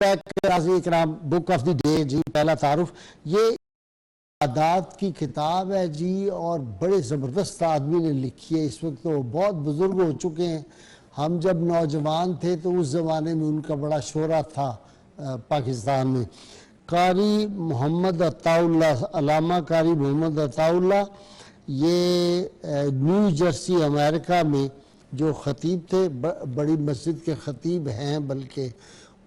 Ikram book of the day جی، پہلا تعارف یہ عادات کی کتاب ہے جی، اور بڑے زبردست آدمی نے لکھی ہے. اس وقت تو بہت بزرگ ہو چکے ہیں. ہم جب نوجوان تھے تو اس زمانے میں ان کا بڑا شہرہ تھا پاکستان میں. قاری محمد عطاء اللہ، علامہ قاری محمد عطاء اللہ، یہ نیو جرسی امریکہ میں جو خطیب تھے، بڑی مسجد کے خطیب ہیں، بلکہ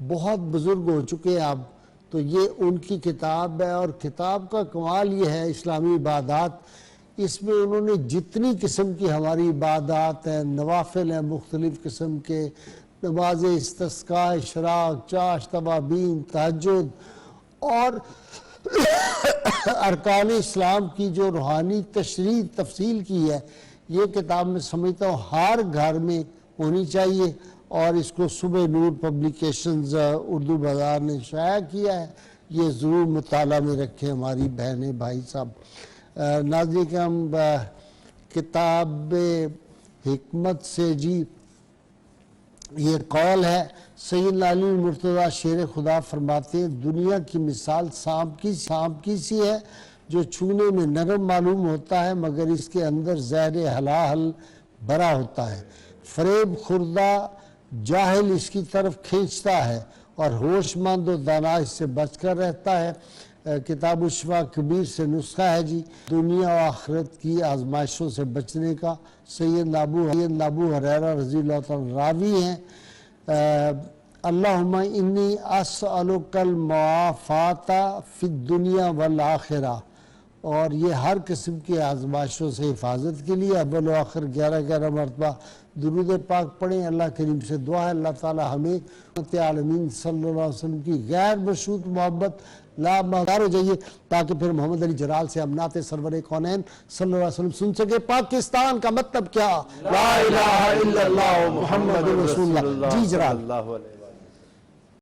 بہت بزرگ ہو چکے اب. تو یہ ان کی کتاب ہے، اور کتاب کا کمال یہ ہے اسلامی عبادات. اس میں انہوں نے جتنی قسم کی ہماری عبادات ہیں، نوافل ہیں مختلف قسم کے، نماز استسقاء، اشراق، چاش، توابین، تہجد، اور ارکان اسلام کی جو روحانی تشریح تفصیل کی ہے، یہ کتاب میں سمجھتا ہوں ہر گھر میں ہونی چاہیے. اور اس کو صبح نور پبلیکیشنز اردو بازار نے شائع کیا ہے. یہ ضرور مطالعہ میں رکھیں ہماری بہنیں بھائی صاحب. ناظرین کرام، کتاب حکمت سے جی یہ قول ہے. سید علی مرتضیٰ شیر خدا فرماتے ہیں، دنیا کی مثال سانپ کی سی ہے جو چھونے میں نرم معلوم ہوتا ہے مگر اس کے اندر زہر ہلاہل بھرا ہوتا ہے. فریب خوردہ جاہل اس کی طرف کھینچتا ہے اور ہوش مند و دانا اس سے بچ کر رہتا ہے. کتاب الشفا کبیر سے نسخہ ہے جی، دنیا و آخرت کی آزمائشوں سے بچنے کا. سید ابو ہریرہ رضی اللہ تعالیٰ راوی ہیں. اللہم انی اسألک المعافات فی الدنیا والآخرہ، اور یہ ہر قسم کی آزمائشوں سے حفاظت کے لیے اول و آخر 11 مرتبہ درود پاک پڑھیں. اللہ کریم سے دعا ہے اللہ تعالی ہمیں عالمین صلی اللہ علیہ وسلم کی غیر مشروط محبت لا مدار ہو جائیے، تاکہ پھر محمد علی جلال سے ہم نعت سرور کونین صلی اللہ علیہ وسلم سن سکے. پاکستان کا مطلب کیا؟ لا الہ الا اللہ محمد رسول اللہ. جی جلال.